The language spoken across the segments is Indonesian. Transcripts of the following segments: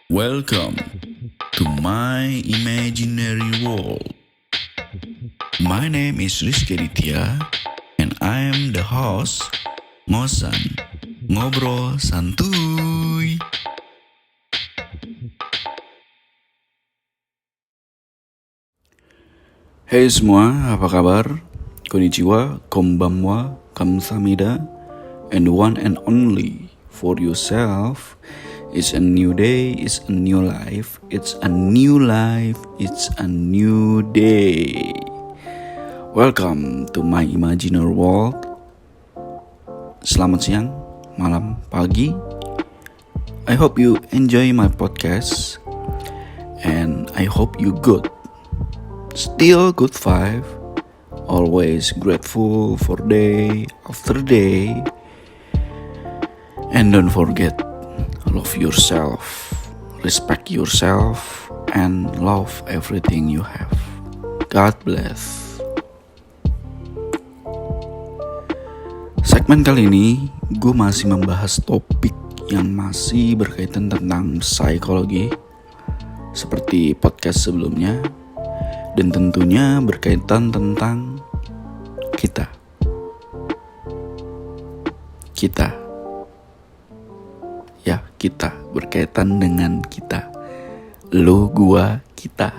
Welcome to my imaginary world. My name is Rizky Ditya and I am the host Ngosan Ngobrol Santuy. Hey semua, apa kabar? Konnichiwa, konbanwa, kamsahamnida, and the one and only for yourself. It's a new day, it's a new life, it's a new life, it's a new day. Welcome to my imaginary world. Selamat siang, malam, pagi. I hope you enjoy my podcast and I hope you good. Still good vibe. Always grateful for day after day. And don't forget, love yourself, respect yourself, and love everything you have. God bless. Segmen kali ini, gue masih membahas topik yang masih berkaitan tentang psikologi, seperti podcast sebelumnya, dan tentunya berkaitan tentang kita. Ya, kita berkaitan dengan kita. Lo, gua, kita.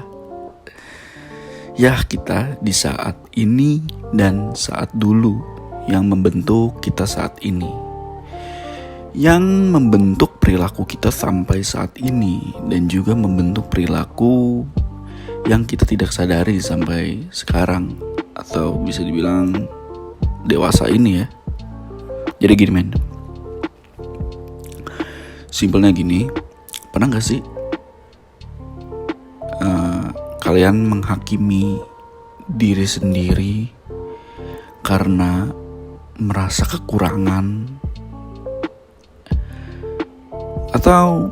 Ya, kita di saat ini dan saat dulu yang membentuk kita saat ini. Yang membentuk perilaku kita sampai saat ini dan juga membentuk perilaku yang kita tidak sadari sampai sekarang, atau bisa dibilang dewasa ini ya. Jadi gini men, simpelnya gini, pernah gak sih kalian menghakimi diri sendiri karena merasa kekurangan, atau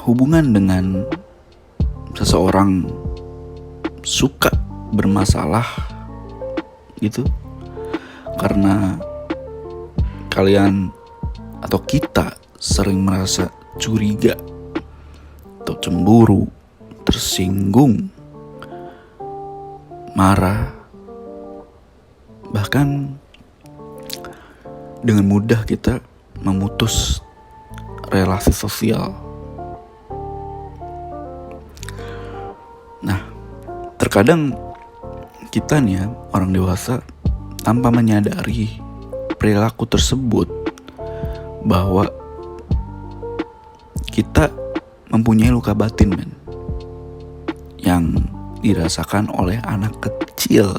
hubungan dengan seseorang suka bermasalah gitu karena kalian atau kita sering merasa curiga atau cemburu, tersinggung, marah, bahkan dengan mudah kita memutus relasi sosial. Nah, terkadang kita nih ya, orang dewasa, tanpa menyadari perilaku tersebut, bahwa kita mempunyai luka batin men, yang dirasakan oleh anak kecil.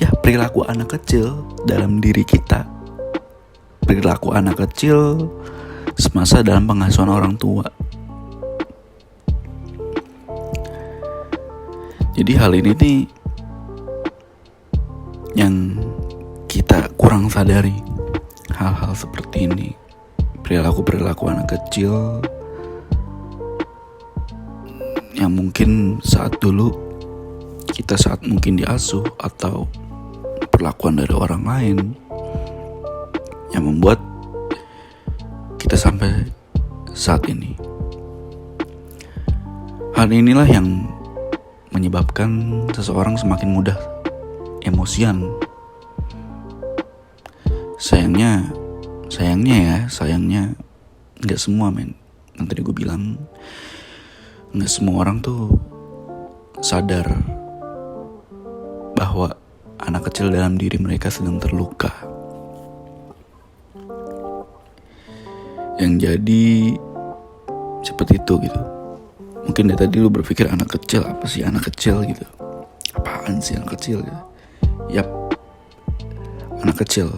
Ya, perilaku anak kecil dalam diri kita, perilaku anak kecil semasa dalam pengasuhan orang tua. Jadi hal ini nih yang kita kurang sadari, hal-hal seperti ini, perilaku anak kecil yang mungkin saat dulu kita saat mungkin diasuh, atau perlakuan dari orang lain yang membuat kita sampai saat ini. Hal inilah yang menyebabkan seseorang semakin mudah emosian. Sayangnya nggak semua men. Yang tadi gue bilang, nggak semua orang tuh sadar bahwa anak kecil dalam diri mereka sedang terluka. Yang jadi seperti itu gitu. Mungkin dari tadi lu berpikir anak kecil, apa sih anak kecil gitu? Apaan sih anak kecil gitu? Yap, anak kecil.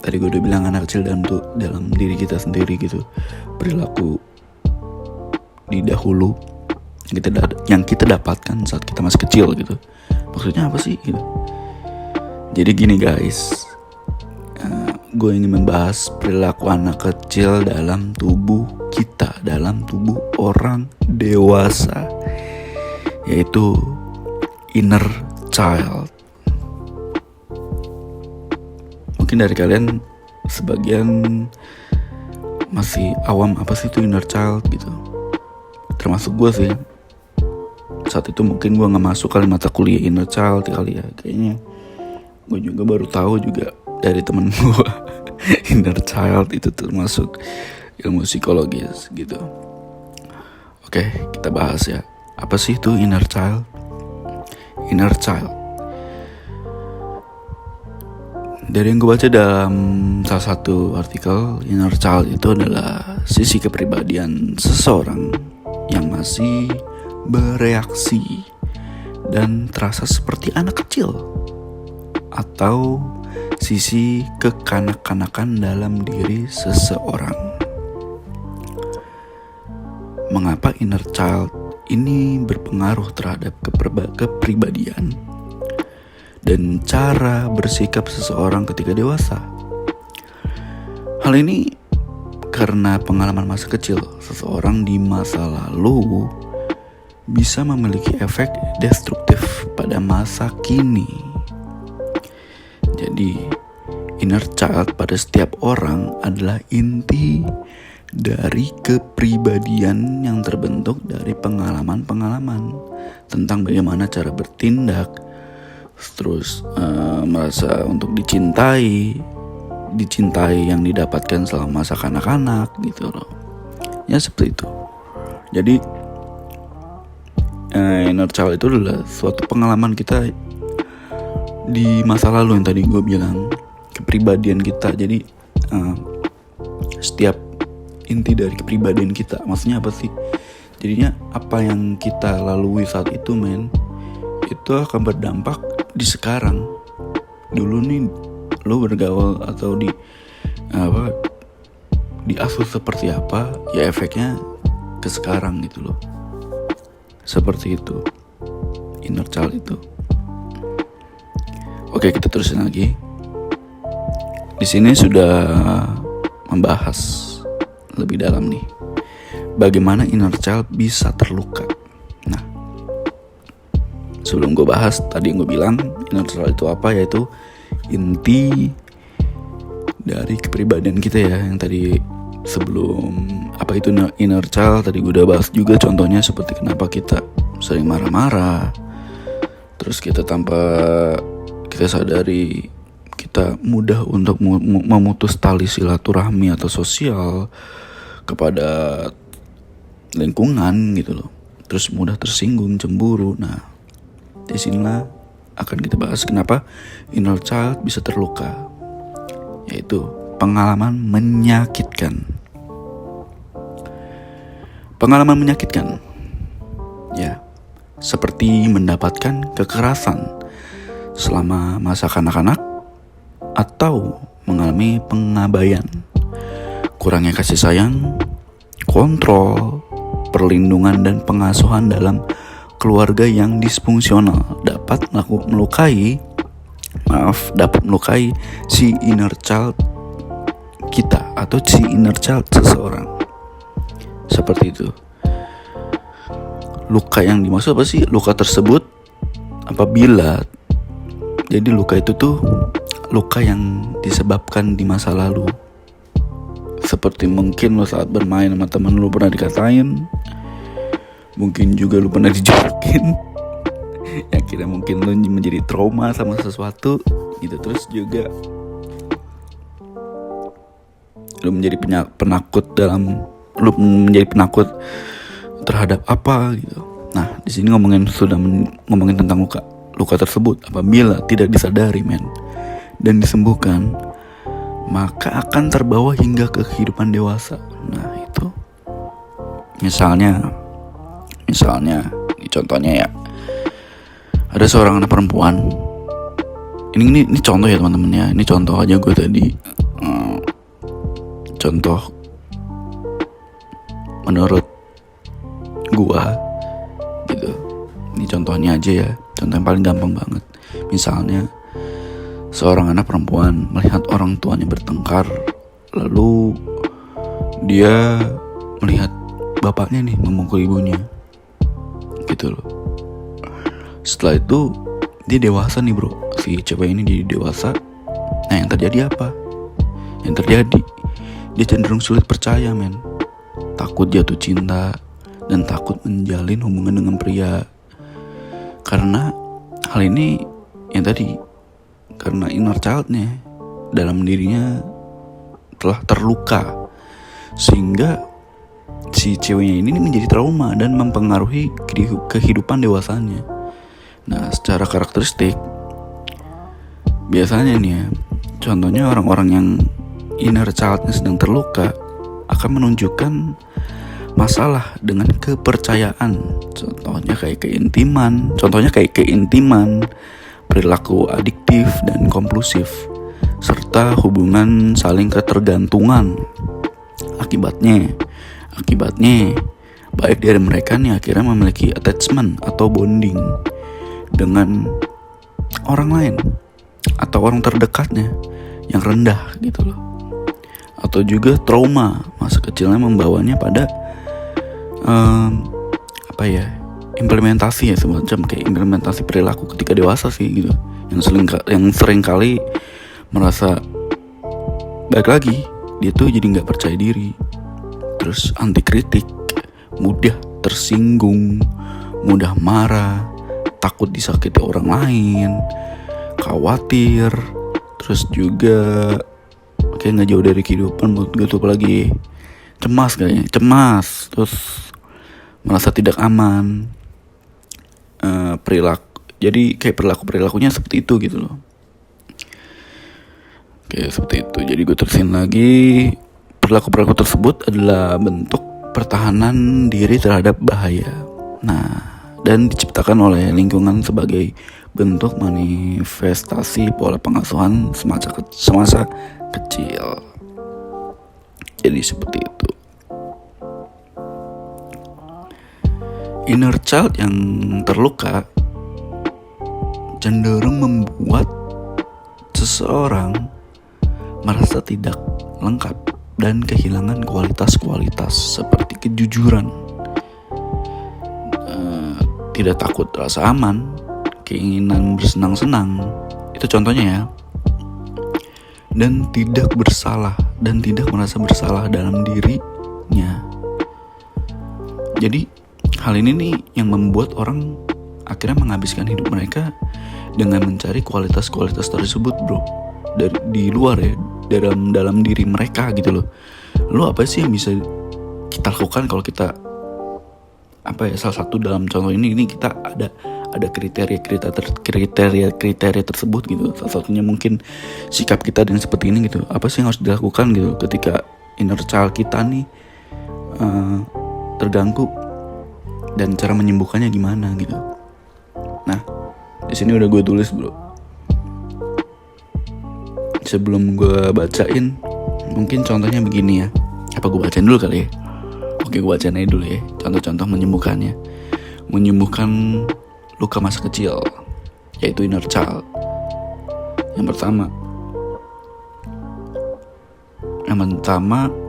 Tadi gue udah bilang anak kecil dalam diri kita sendiri gitu. Perilaku di dahulu yang kita dapatkan saat kita masih kecil gitu. Maksudnya apa sih gitu? Jadi gini guys, gue ingin membahas perilaku anak kecil dalam tubuh kita, dalam tubuh orang dewasa, yaitu inner child. Mungkin dari kalian sebagian masih awam apa sih itu inner child gitu. Termasuk gue sih. Saat itu mungkin gue gak masuk kali mata kuliah inner child kali ya. Kayaknya gue juga baru tahu juga dari temen gue inner child itu termasuk ilmu psikologis gitu. Oke, kita bahas ya. Apa sih itu inner child? Inner child, dari yang gue baca dalam salah satu artikel, inner child itu adalah sisi kepribadian seseorang yang masih bereaksi dan terasa seperti anak kecil, atau sisi kekanak-kanakan dalam diri seseorang. Mengapa inner child ini berpengaruh terhadap kepribadian dan cara bersikap seseorang ketika dewasa? Hal ini karena pengalaman masa kecil seseorang di masa lalu bisa memiliki efek destruktif pada masa kini. Jadi, inner child pada setiap orang adalah inti dari kepribadian yang terbentuk dari pengalaman-pengalaman tentang bagaimana cara bertindak, terus merasa untuk dicintai yang didapatkan selama masa kanak-kanak gitu loh. Ya seperti itu. Jadi inner child itu adalah suatu pengalaman kita di masa lalu yang tadi gue bilang, kepribadian kita. Jadi setiap inti dari kepribadian kita, maksudnya apa sih? Jadinya apa yang kita lalui saat itu itu akan berdampak di sekarang. Dulu nih lo bergaul atau diasuh seperti apa, ya efeknya ke sekarang gitu loh. Seperti itu inner child itu. Oke, kita terusin lagi. Di sini sudah membahas lebih dalam nih, bagaimana inner child bisa terluka. Nah, sebelum gue bahas, tadi yang gue bilang inner child itu apa, yaitu inti dari kepribadian kita ya. Yang tadi sebelum apa itu inner child, tadi gue udah bahas juga contohnya seperti kenapa kita sering marah-marah, terus kita tanpa kita sadari kita mudah untuk memutus tali silaturahmi atau sosial kepada lingkungan gitu loh. Terus mudah tersinggung, cemburu. Nah, disinilah akan kita bahas kenapa inner child bisa terluka, yaitu pengalaman menyakitkan. Pengalaman menyakitkan, ya, seperti mendapatkan kekerasan selama masa kanak-kanak atau mengalami pengabaian, kurangnya kasih sayang, kontrol, perlindungan dan pengasuhan dalam keluarga yang disfungsional dapat melukai si inner child kita atau si inner child seseorang. Seperti itu. Luka yang dimaksud apa sih? Luka tersebut apabila, jadi luka itu tuh luka yang disebabkan di masa lalu. Seperti mungkin lo saat bermain sama temen lo pernah dikatain, mungkin juga lo pernah dijulukin, yang kira mungkin lo menjadi trauma sama sesuatu gitu. Terus juga lo menjadi penakut terhadap apa gitu. Nah, di sini ngomongin tentang luka tersebut apabila tidak disadari dan disembuhkan, maka akan terbawa hingga ke kehidupan dewasa. Nah, itu misalnya contohnya ya, ada seorang anak perempuan. Ini contoh ya teman-teman ya. Ini contoh aja gue tadi. Contoh menurut gue gitu. Ini contohnya aja ya. Contoh yang paling gampang banget. Misalnya seorang anak perempuan melihat orang tuanya bertengkar, lalu dia melihat bapaknya nih memukul ibunya gitu loh. Setelah itu dia dewasa nih bro, si cewek ini dia dewasa. Nah, yang terjadi apa? Yang terjadi dia cenderung sulit percaya, men. Takut jatuh cinta dan takut menjalin hubungan dengan pria. Karena hal ini yang tadi, karena inner childnya dalam dirinya telah terluka, sehingga si ceweknya ini menjadi trauma dan mempengaruhi kehidupan dewasanya. Nah, secara karakteristik biasanya nih ya, contohnya orang-orang yang inner childnya sedang terluka akan menunjukkan masalah dengan kepercayaan. Contohnya kayak keintiman, perilaku adiktif dan kompulsif, serta hubungan saling ketergantungan. Akibatnya baik dari mereka nih akhirnya memiliki attachment atau bonding dengan orang lain atau orang terdekatnya yang rendah gitu loh. Atau juga trauma masa kecilnya membawanya pada implementasi ya, semacam kayak implementasi perilaku ketika dewasa sih gitu, yang sering kali merasa balik lagi dia tuh jadi nggak percaya diri, terus anti kritik, mudah tersinggung, mudah marah, takut disakiti orang lain, khawatir, terus juga kayak nggak jauh dari kehidupan menurut gue tuh, apalagi cemas, terus merasa tidak aman, jadi kayak perilakunya seperti itu gitu loh. Oke, seperti itu. Jadi gue terusin lagi, perilaku tersebut adalah bentuk pertahanan diri terhadap bahaya. Nah, dan diciptakan oleh lingkungan sebagai bentuk manifestasi pola pengasuhan semasa kecil. Jadi seperti itu. Inner child yang terluka cenderung membuat seseorang merasa tidak lengkap dan kehilangan kualitas-kualitas seperti kejujuran, tidak takut rasa aman, keinginan bersenang-senang, itu contohnya ya, dan tidak merasa bersalah dalam dirinya. Jadi hal ini nih yang membuat orang akhirnya menghabiskan hidup mereka dengan mencari kualitas-kualitas tersebut, bro, di luar ya, dalam diri mereka gitu loh. Lo apa sih yang bisa kita lakukan kalau kita salah satu dalam contoh ini kita ada kriteria tersebut gitu. Salah satunya mungkin sikap kita dengan seperti ini gitu. Apa sih yang harus dilakukan gitu ketika inner child kita nih terganggu, dan cara menyembuhkannya gimana gitu. Nah, di sini udah gue tulis, bro. Sebelum gue bacain, mungkin contohnya begini ya. Apa gue bacain dulu kali ya? Oke, gue bacain aja dulu ya. Contoh-contoh menyembuhkannya. Menyembuhkan luka masa kecil, yaitu inner child. Yang pertama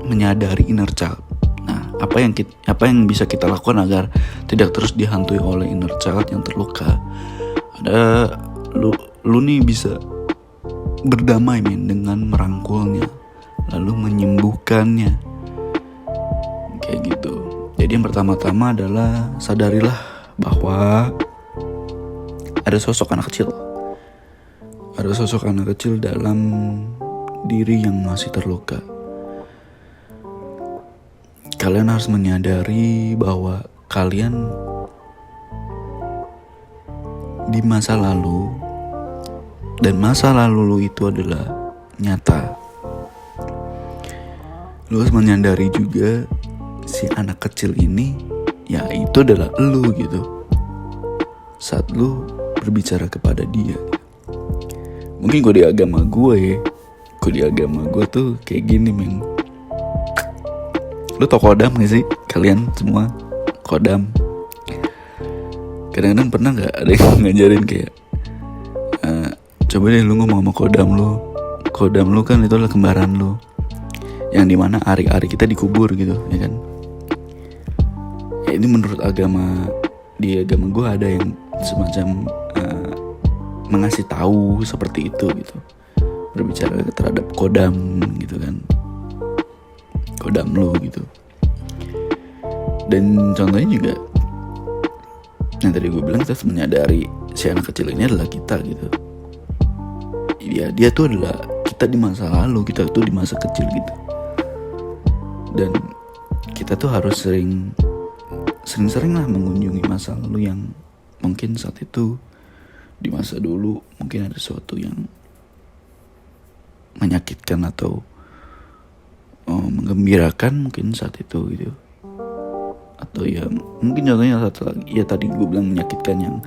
menyadari inner child. Nah, apa yang bisa kita lakukan agar tidak terus dihantui oleh inner child yang terluka? Ada lu nih bisa berdamai dengan merangkulnya, lalu menyembuhkannya, kayak gitu. Jadi yang pertama-tama adalah sadarilah bahwa ada sosok anak kecil dalam diri yang masih terluka. Kalian harus menyadari bahwa kalian di masa lalu, dan masa lalu itu adalah nyata. Lu harus menyadari juga si anak kecil ini, ya itu adalah lu gitu, saat lu berbicara kepada dia. Mungkin gue di agama gue tuh kayak gini, men. Lu tau kodam gak sih? Kalian semua kodam. Kadang-kadang pernah gak ada yang ngajarin kayak coba deh lu ngomong sama kodam lu kan itu adalah kembaran lu, yang dimana ari-ari kita dikubur gitu, ya kan. Ya, ini menurut di agama gue ada yang semacam mengasih tahu seperti itu gitu, berbicara terhadap kodam gitu kan. kodam lu gitu. Dan contohnya juga yang tadi gue bilang, kita harus menyadari si anak kecil ini adalah kita gitu. Dia tuh adalah kita di masa lalu, kita tuh di masa kecil gitu. Dan kita tuh harus sering-sering lah mengunjungi masa lalu yang mungkin saat itu di masa dulu mungkin ada sesuatu yang menyakitkan atau menggembirakan mungkin saat itu gitu. Atau ya mungkin contohnya satu lagi, ya tadi gue bilang menyakitkan, yang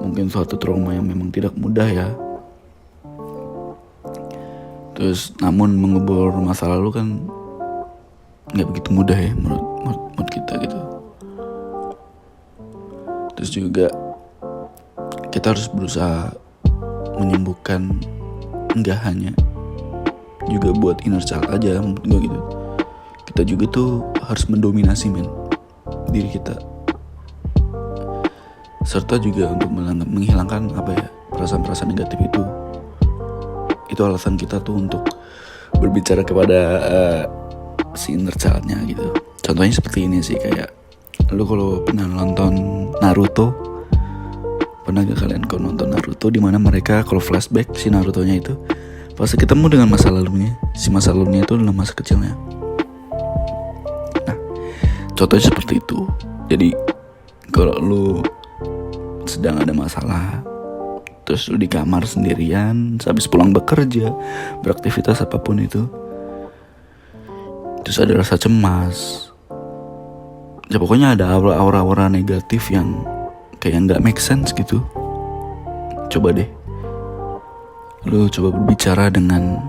mungkin suatu trauma yang memang tidak mudah ya. Terus namun mengubur masa lalu kan gak begitu mudah ya menurut kita gitu. Terus juga kita harus berusaha menyembuhkan, enggak hanya juga buat inner child aja menurut gue gitu. Kita juga tuh harus mendominasi diri kita, serta juga untuk menghilangkan perasaan-perasaan negatif itu. Itu alasan kita tuh untuk berbicara kepada si inner child-nya gitu. Contohnya seperti ini sih, kayak lu kalau pernah nonton Naruto, pernah gak kalian kalau nonton Naruto, di mana mereka kalau flashback si Naruto-nya itu pasti ketemu dengan masa lalunya. Si masa lalunya itu adalah masa kecilnya. Nah, contohnya seperti itu. Jadi kalau lu sedang ada masalah, terus lu di kamar sendirian, habis pulang bekerja, beraktivitas apapun itu, terus ada rasa cemas, ya pokoknya ada aura-aura negatif yang kayak gak make sense gitu. Coba deh lu coba berbicara dengan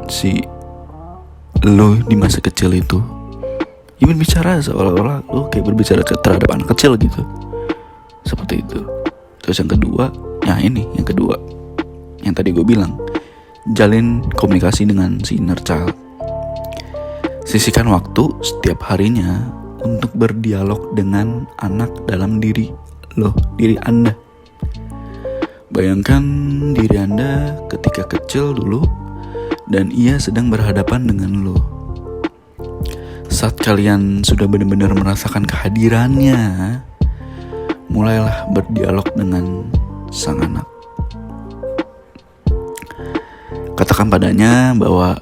si lu di masa kecil itu. Ya berbicara seolah-olah lu kayak berbicara terhadap anak kecil gitu, seperti itu. Terus yang kedua, yang tadi gue bilang, jalin komunikasi dengan si inner child. Sisihkan waktu setiap harinya untuk berdialog dengan anak dalam diri Anda. Bayangkan diri Anda ketika kecil dulu dan ia sedang berhadapan dengan lo. Saat kalian sudah benar-benar merasakan kehadirannya, mulailah berdialog dengan sang anak. Katakan padanya bahwa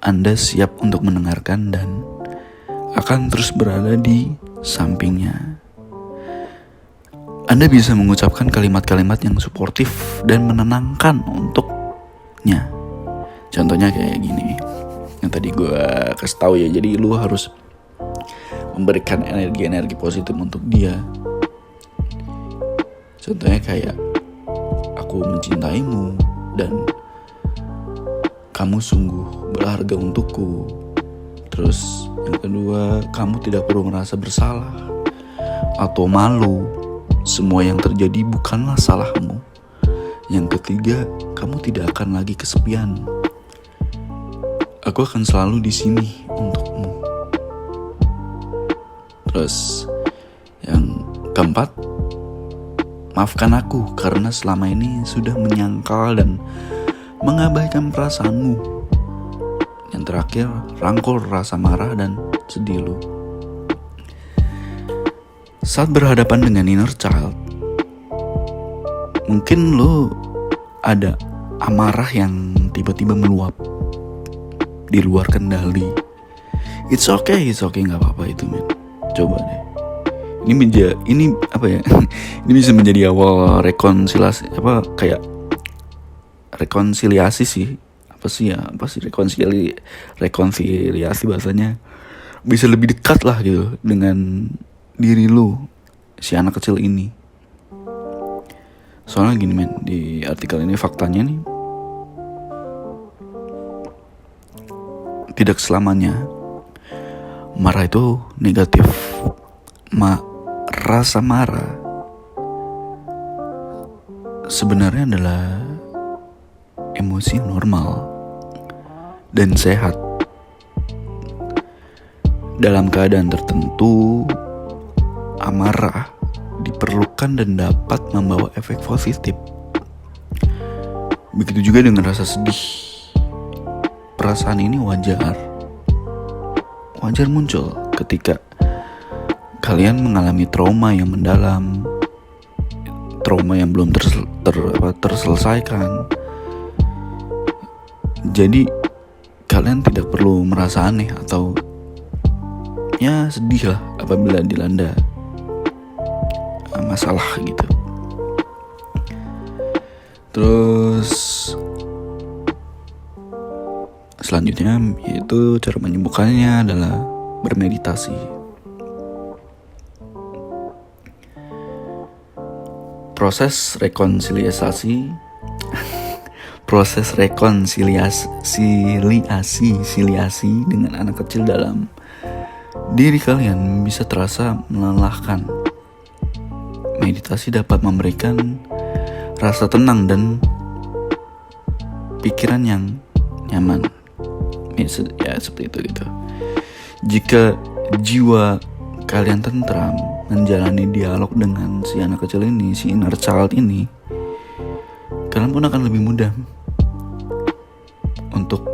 Anda siap untuk mendengarkan dan akan terus berada di sampingnya. Anda bisa mengucapkan kalimat-kalimat yang suportif dan menenangkan untuknya. Contohnya kayak gini, yang tadi gue kasih tahu ya. Jadi lu harus memberikan energi positif untuk dia. Contohnya kayak, aku mencintaimu dan kamu sungguh berharga untukku. Terus yang kedua, kamu tidak perlu merasa bersalah atau malu. Semua yang terjadi bukanlah salahmu. Yang ketiga, kamu tidak akan lagi kesepian. Aku akan selalu di sini untukmu. Terus yang keempat, maafkan aku karena selama ini sudah menyangkal dan mengabaikan perasaanmu. Yang terakhir, rangkul rasa marah dan sedih lu. Saat berhadapan dengan inner child, mungkin lu ada amarah yang tiba-tiba meluap di luar kendali. It's okay, gak apa-apa itu men. Coba deh. Ini apa ya? Ini bisa menjadi awal rekonsiliasi rekonsiliasi sih. Apa sih rekonsiliasi bahasanya. Bisa lebih dekat lah gitu dengan diri lu, si anak kecil ini. Soalnya gini men, di artikel ini faktanya nih, tidak selamanya marah itu negatif. Rasa marah sebenarnya adalah emosi normal dan sehat. Dalam keadaan tertentu, amarah diperlukan dan dapat membawa efek positif. Begitu juga dengan rasa sedih. Perasaan ini wajar wajar muncul ketika kalian mengalami trauma yang mendalam, trauma yang belum terselesaikan. Jadi kalian tidak perlu merasa aneh atau ya sedih lah apabila dilanda masalah gitu. Terus selanjutnya yaitu cara menyembuhkannya adalah bermeditasi. Proses rekonsiliasi dengan anak kecil dalam diri kalian bisa terasa melelahkan. Meditasi dapat memberikan rasa tenang dan pikiran yang nyaman. Ya seperti itu gitu. Jika jiwa kalian tentram menjalani dialog dengan si anak kecil ini, si inner child ini, kalian pun akan lebih mudah untuk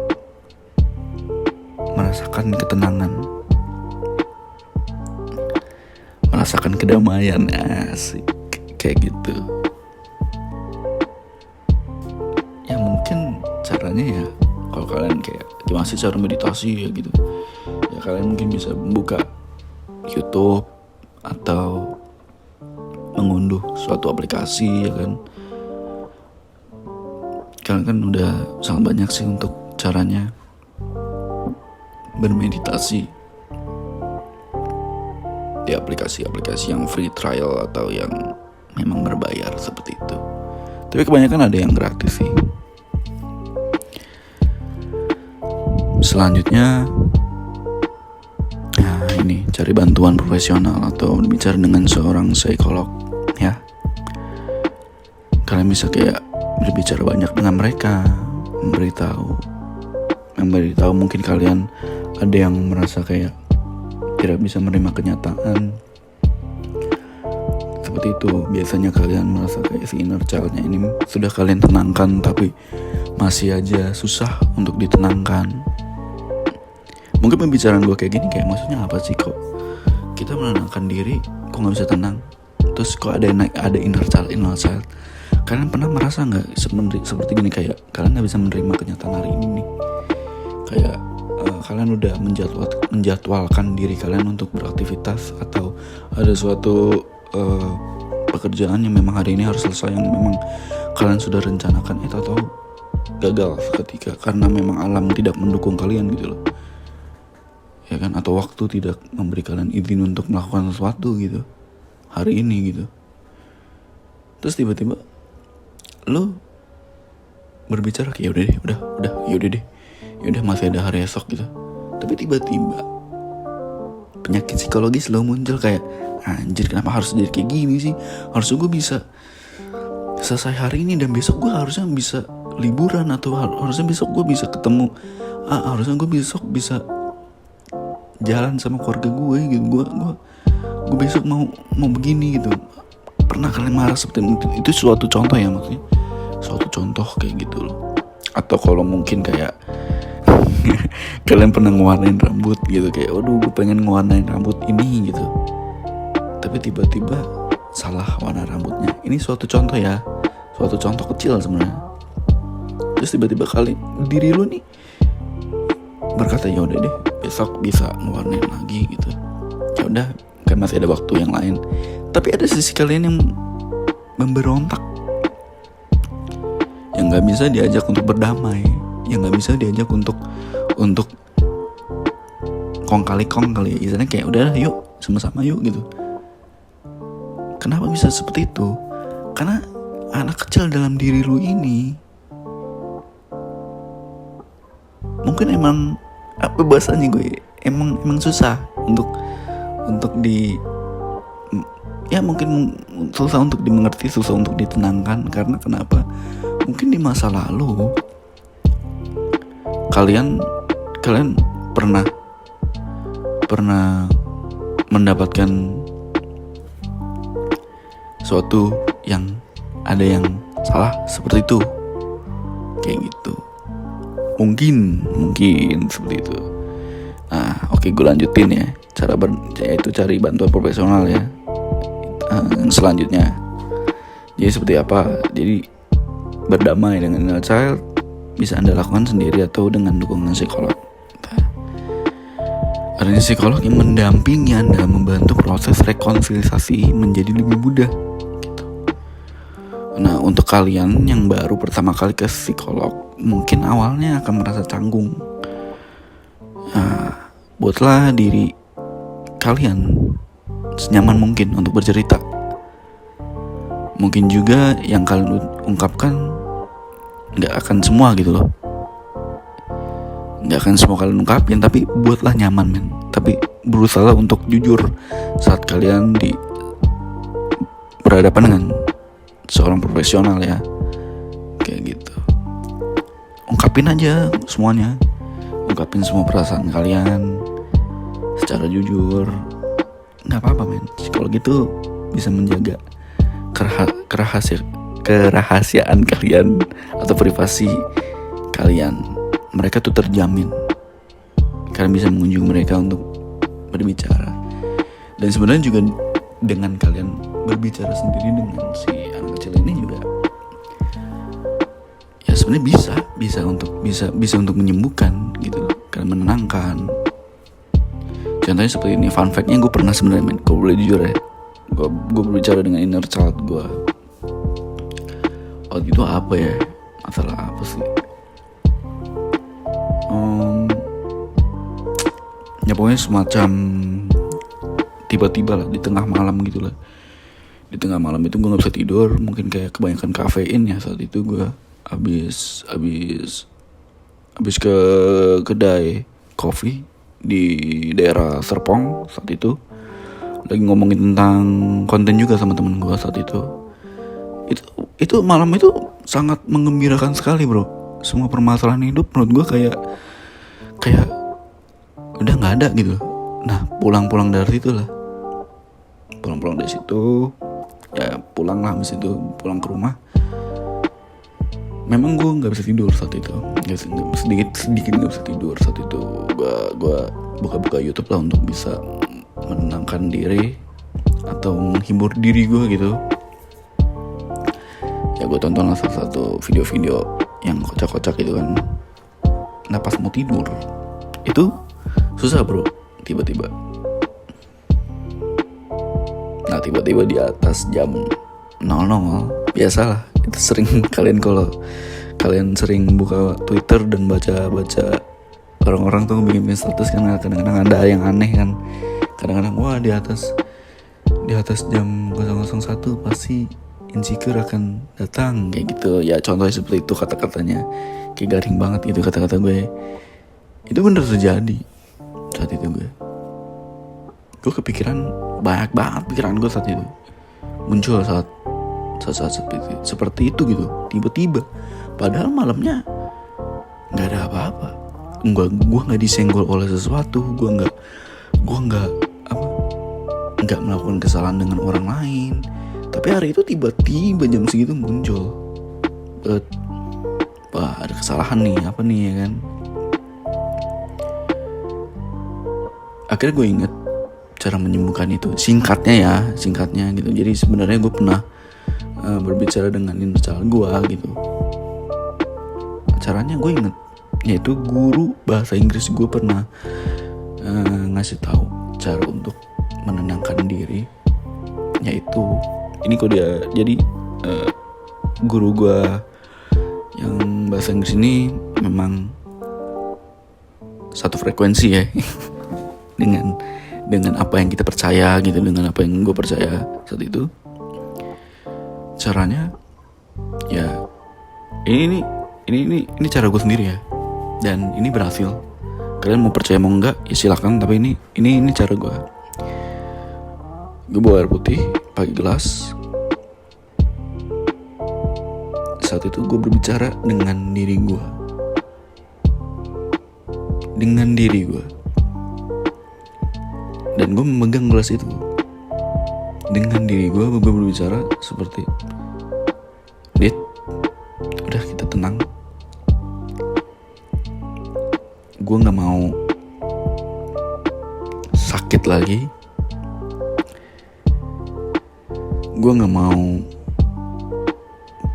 merasakan ketenangan, merasakan kedamaian. Asik, kayak gitu. Ya mungkin caranya ya, kalau kalian kayak gimana sih cara meditasi ya gitu, ya kalian mungkin bisa membuka YouTube atau mengunduh suatu aplikasi ya kan. Kalian kan udah sangat banyak sih untuk caranya bermeditasi di aplikasi-aplikasi yang free trial atau yang memang berbayar seperti itu. Tapi kebanyakan ada yang gratis sih. Selanjutnya ini cari bantuan profesional atau bicara dengan seorang psikolog ya. Kalian bisa kayak berbicara banyak dengan mereka, memberitahu mungkin kalian ada yang merasa kayak tidak bisa menerima kenyataan seperti itu. Biasanya kalian merasa kayak si inner child-nya ini sudah kalian tenangkan tapi masih aja susah untuk ditenangkan. Mungkin pembicaraan gue kayak gini kayak maksudnya apa sih, kok kita menenangkan diri kok gak bisa tenang, terus kok ada inner child. Kalian pernah merasa gak seperti gini, kayak kalian gak bisa menerima kenyataan hari ini nih, kayak kalian udah menjadwalkan diri kalian untuk beraktivitas atau ada suatu pekerjaan yang memang hari ini harus selesai, yang memang kalian sudah rencanakan, atau gagal seketika karena memang alam tidak mendukung kalian gitu loh ya kan, atau waktu tidak memberi kalian izin untuk melakukan sesuatu gitu hari ini gitu. Terus tiba-tiba lo berbicara kayak yaudah masih ada hari esok gitu. Tapi tiba-tiba penyakit psikologis lo muncul kayak, anjir kenapa harus jadi kayak gini sih, harusnya gue bisa selesai hari ini dan besok gue harusnya bisa liburan, atau harusnya besok gue bisa ketemu harusnya gue besok bisa jalan sama keluarga gue gitu, gue besok mau begini gitu. Pernah kalian marah seperti itu? Suatu contoh ya, maksudnya suatu contoh kayak gitu loh. Atau kalau mungkin kayak kalian pernah ngewarnain rambut gitu, kayak waduh gue pengen ngewarnain rambut ini gitu, tapi tiba-tiba salah warna rambutnya. Ini suatu contoh ya, suatu contoh kecil sebenarnya. Terus tiba-tiba diri lu nih berkata ya udah deh besok bisa ngewarnain lagi gitu, ya udah kan masih ada waktu yang lain. Tapi ada sisi kalian yang memberontak, yang nggak bisa diajak untuk berdamai, yang nggak bisa diajak untuk kong kali istilahnya kayak udah yuk sama-sama yuk gitu. Kenapa bisa seperti itu? Karena anak kecil dalam diri lu ini mungkin emang apa bahasanya gue emang susah untuk ya mungkin susah untuk dimengerti, susah untuk ditenangkan. Karena kenapa? Mungkin di masa lalu kalian pernah mendapatkan suatu yang ada yang salah seperti itu, kayak gitu. Mungkin seperti itu. Oke, gue lanjutin ya. Yaitu cari bantuan profesional ya. Yang selanjutnya, jadi seperti apa? Jadi berdamai dengan inner child bisa Anda lakukan sendiri atau dengan dukungan psikolog. Adanya psikolog yang mendampingi Anda membantu proses rekonsiliasi menjadi lebih mudah gitu. Nah, untuk kalian yang baru pertama kali ke psikolog, mungkin awalnya akan merasa canggung. Buatlah diri kalian senyaman mungkin untuk bercerita. Mungkin juga yang kalian ungkapkan gak akan semua gitu loh. Gak akan semua kalian ungkapin, tapi buatlah nyaman men. Tapi berusaha untuk jujur saat kalian berhadapan dengan seorang profesional ya. Kayak gitu. Ungkapin aja semuanya. Ungkapin semua perasaan kalian secara jujur. Gak apa-apa men. Kalau gitu bisa menjaga kerahasiaan kalian atau privasi kalian. Mereka tuh terjamin. Kalian bisa mengunjungi mereka untuk berbicara. Dan sebenarnya juga dengan kalian berbicara sendiri dengan si anak kecil ini juga, ya sebenarnya bisa untuk menyembuhkan gitu, kalian menenangkan. Contohnya seperti ini, fun fact-nya gue pernah sebenarnya, kalau boleh jujur ya, gue berbicara dengan inner child gue. Waktu itu apa ya, masalah apa sih? Ya pokoknya semacam tiba-tiba lah di tengah malam gitu lah. Di tengah malam itu gue gak bisa tidur. Mungkin kayak kebanyakan kafein ya. Saat itu gue habis ke kedai kopi di daerah Serpong saat itu. Lagi ngomongin tentang konten juga sama temen gue saat itu. Itu malam itu sangat menggembirakan sekali bro. Semua permasalahan hidup menurut gue kayak udah nggak ada gitu. Nah pulang dari situ lah. Pulang dari situ ya pulang lah, habis itu pulang ke rumah. Memang gue nggak bisa tidur saat itu. Sedikit nggak bisa tidur saat itu. Gue buka YouTube lah untuk bisa menenangkan diri atau menghibur diri gue gitu. Ya gue tonton lah salah satu video-video yang kocak-kocak gitu kan. Nah pas mau tidur itu susah bro, tiba-tiba di atas jam 00, biasalah itu sering kalau kalian sering buka Twitter dan baca orang-orang tuh bikin status kan, kadang-kadang ada yang aneh kan, kadang-kadang wah di atas jam 001 pasti insecure akan datang kayak gitu ya, contohnya seperti itu kata-katanya, kayak garing banget gitu kata-kata gue. Itu bener terjadi saat itu gue kepikiran, banyak banget pikiran gue saat itu muncul saat seperti itu gitu, tiba-tiba padahal malamnya nggak ada apa-apa, gue nggak disenggol oleh sesuatu, gue nggak melakukan kesalahan dengan orang lain, tapi hari itu tiba-tiba jam segitu muncul, wah ada kesalahan nih, apa nih ya kan. Akhirnya gue inget cara menyembuhkan itu, singkatnya gitu. Jadi sebenarnya gue pernah berbicara dengan inner child gue gitu. Caranya gue inget, yaitu guru bahasa Inggris gue pernah ngasih tahu cara untuk menenangkan diri, yaitu ini kok dia. Jadi guru gue yang bahasa Inggris ini memang satu frekuensi ya dengan apa yang kita percaya gitu, dengan apa yang gue percaya saat itu. Caranya ya ini cara gue sendiri ya, dan ini berhasil. Kalian mau percaya mau enggak ya silakan, tapi ini cara gue. Gue bawa air putih pakai gelas. Saat itu gue berbicara dengan diri gue, dan gue memegang gelas itu dengan diri gue berbicara seperti, Dit, udah kita tenang, gue nggak mau sakit lagi. Gue gak mau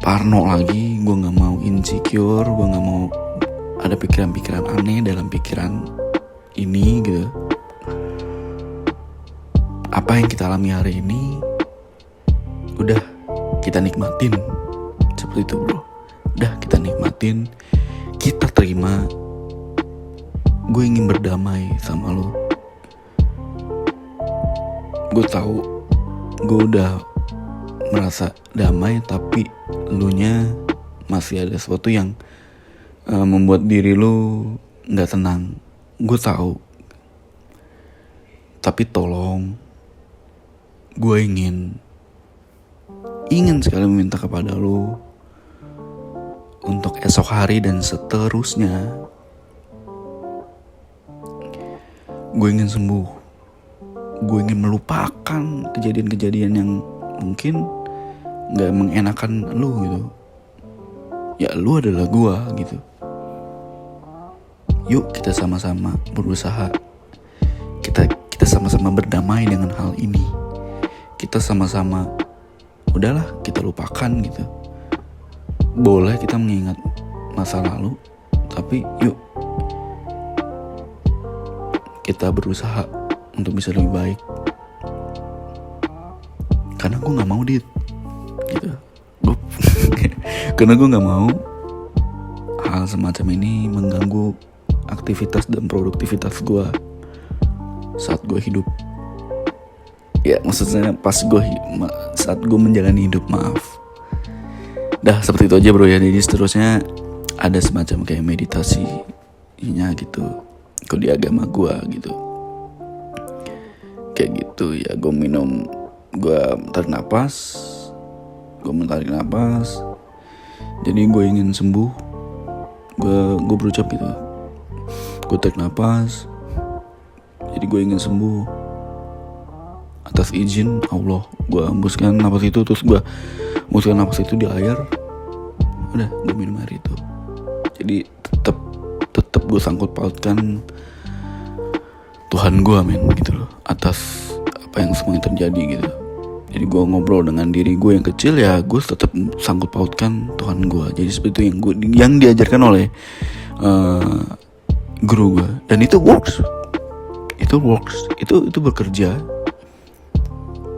parno lagi, gue gak mau insecure, gue gak mau ada pikiran-pikiran aneh dalam pikiran ini gitu. Apa yang kita alami hari ini udah kita nikmatin. Seperti itu bro. Udah kita nikmatin, kita terima. Gue ingin berdamai sama lo. Gue tahu gue udah merasa damai, tapi elunya masih ada sesuatu yang membuat diri lu gak tenang. Gue tahu. Tapi tolong, gue ingin sekali meminta kepada lu untuk esok hari dan seterusnya, gue ingin sembuh. Gue ingin melupakan kejadian-kejadian yang mungkin gak mengenakan lu gitu. Ya lu adalah gue gitu. Yuk kita sama-sama berusaha. Kita sama-sama berdamai dengan hal ini. Kita sama-sama udahlah kita lupakan gitu. Boleh kita mengingat masa lalu, tapi yuk kita berusaha untuk bisa lebih baik. Karena gue gak mau gitu. Karena gue gak mau hal semacam ini mengganggu aktivitas dan produktivitas gue saat gue hidup. Ya maksudnya saat gue menjalani hidup, maaf. Dah seperti itu aja bro ya. Jadi seterusnya ada semacam kayak meditasinya gitu. Kalau di agama gue gitu. Kayak gitu ya, gue tarik napas. Jadi gue ingin sembuh. Gue berucap gitu. Gue tarik napas. Jadi gue ingin sembuh. Atas izin Allah, gue hembuskan napas itu. Terus gue hembuskan napas itu di air. Udah, gue minum air itu. Jadi tetap gue sangkut pautkan Tuhan gue gitu loh, atas apa yang semuanya terjadi gitu. Jadi gue ngobrol dengan diri gue yang kecil, ya gue tetap sangkut pautkan Tuhan gue. Jadi seperti itu yang diajarkan oleh guru gue, dan itu works. Itu bekerja.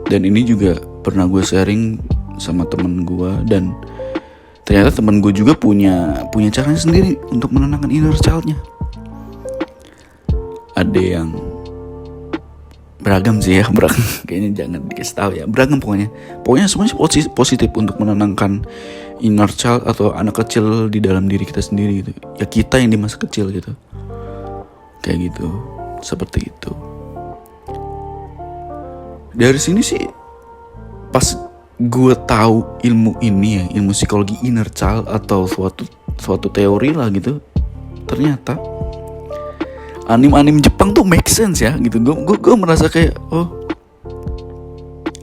Dan ini juga pernah gue sharing sama temen gue, dan ternyata temen gue juga punya caranya sendiri untuk menenangkan inner child-nya. Ada yang beragam sih ya, kayaknya jangan dikasih tahu ya, beragam pokoknya semuanya positif untuk menenangkan inner child atau anak kecil di dalam diri kita sendiri gitu. Ya kita yang di masa kecil gitu, kayak gitu, seperti itu. Dari sini sih pas gue tahu ilmu ini ya, ilmu psikologi inner child atau suatu teori lah gitu, ternyata anim Jepang tuh make sense ya gitu. Gue merasa kayak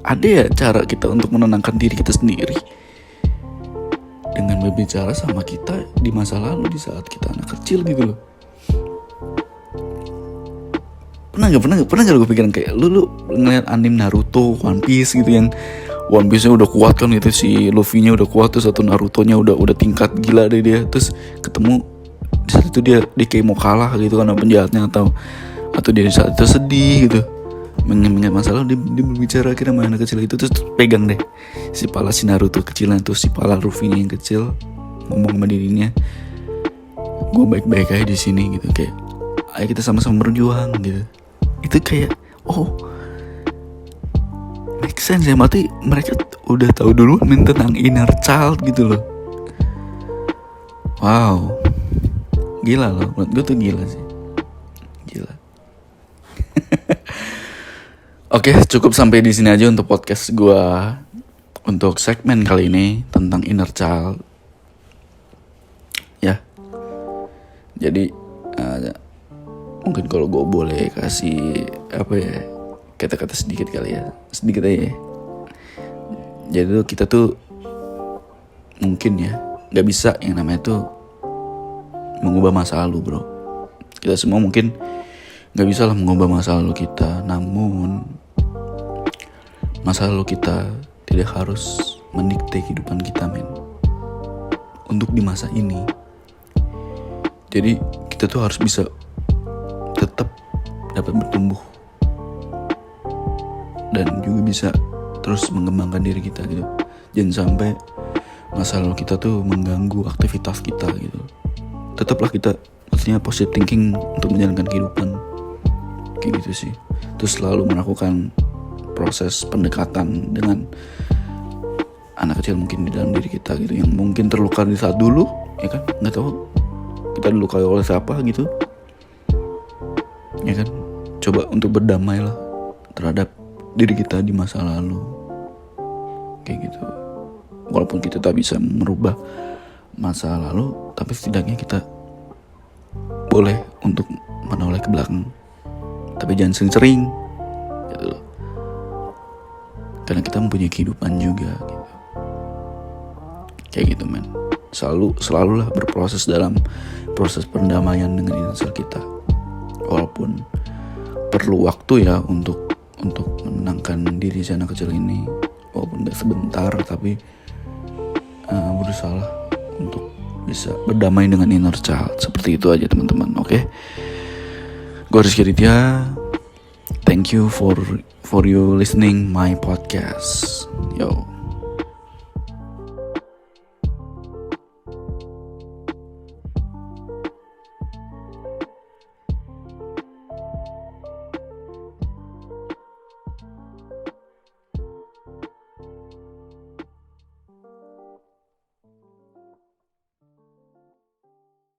ada ya cara kita untuk menenangkan diri kita sendiri dengan berbicara sama kita di masa lalu, di saat kita anak kecil gitu loh. Pernah gak gue pikiran kayak lu ngeliat anime Naruto, One Piece gitu, yang One Piece-nya udah kuat kan gitu, si Luffy-nya udah kuat, terus satu Naruto-nya udah tingkat gila deh dia, terus ketemu di saat itu dia kayak mau kalah gitu kan sama penjahatnya, atau dia di saat itu sedih gitu, mengingat masalah, dia berbicara akhirnya sama anak kecil itu, terus pegang deh si pala si Naruto kecilan, terus si pala Luffy-nya yang kecil ngomong sama dirinya, gue baik-baik aja di sini gitu, kayak ayo kita sama-sama berjuang gitu. Itu kayak make sense ya, berarti mereka udah tahu dulu tentang inner child gitu loh. Wow, gila loh, menurut gue tuh gila sih, gila. Oke, cukup sampai di sini aja untuk podcast gue untuk segmen kali ini tentang inner child. Ya, jadi mungkin kalau gue boleh kasih kata-kata sedikit kali ya, sedikit aja. Jadi tuh kita tuh mungkin ya nggak bisa yang namanya tuh mengubah masa lalu bro. Kita semua mungkin Gak bisa lah mengubah masa lalu kita, namun masa lalu kita tidak harus mendikte kehidupan kita, men. Untuk di masa ini. Jadi kita tuh harus bisa tetap dapat bertumbuh dan juga bisa terus mengembangkan diri kita gitu. Jangan sampai masa lalu kita tuh mengganggu aktivitas kita gitu. Tetaplah kita maksudnya positive thinking untuk menjalankan kehidupan. Kayak gitu sih. Terus selalu melakukan proses pendekatan dengan anak kecil mungkin di dalam diri kita gitu, yang mungkin terluka di saat dulu, ya kan, nggak tahu kita dilukai oleh siapa gitu, ya kan. Coba untuk berdamai lah terhadap diri kita di masa lalu, kayak gitu. Walaupun kita tak bisa merubah masa lalu, tapi setidaknya kita boleh untuk menoleh ke belakang, tapi jangan sering-sering gitu loh, karena kita mempunyai kehidupan juga gitu. Kayak gitu, men. Selalulah berproses dalam proses pendamaian dengan diri kita. Walaupun perlu waktu ya untuk menenangkan diri si anak kecil ini, walaupun gak sebentar, tapi berusaha untuk bisa berdamai dengan inner child. Seperti itu aja, teman-teman. Oke. Gue Rizky Aditya. Thank you for you listening my podcast. Yo.